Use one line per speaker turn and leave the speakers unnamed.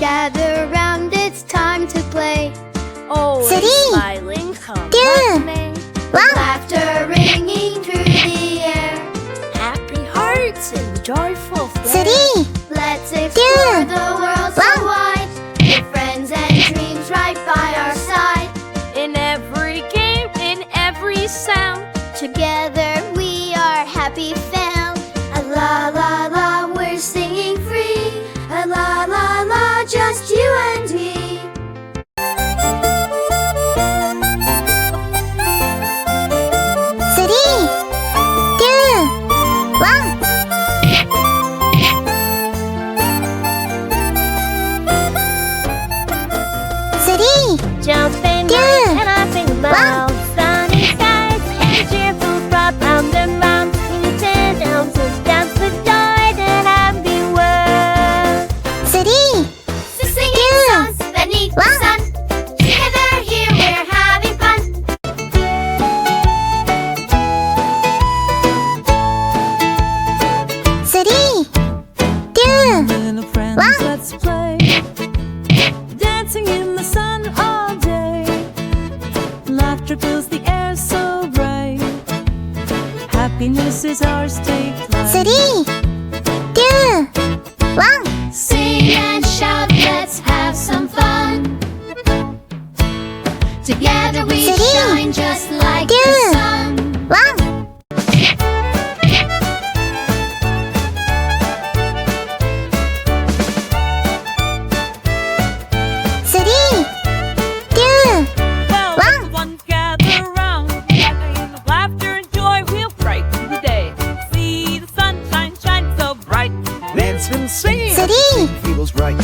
Gather round, it's time to play.
Always smiling, come with me.
Laughter ringing through the air.
Happy hearts and joyful flair.
Let's explore the world so wide, with friends and dreams right by our side.
In every game, in every sound,
Together we are happy found. A la la la, we're singing free. A la la la, just you and me.
jumping round and laughing loud. Sunny skies and cheerful crowd round and round. Music sounds of dance for joy and happy world.
Singing songs beneath the sun. Together here we're having fun.
Little friends, let's play. Dancing in the sun all day. Laughter fills the air so bright. Happiness is ours, take flight.
Sing and shout, let's have some fun. Together we shine just like the sun.
One gather round. In laughter and joy we'll brighten the day. See the sunshine shine so bright.
Dance and sing, feels right.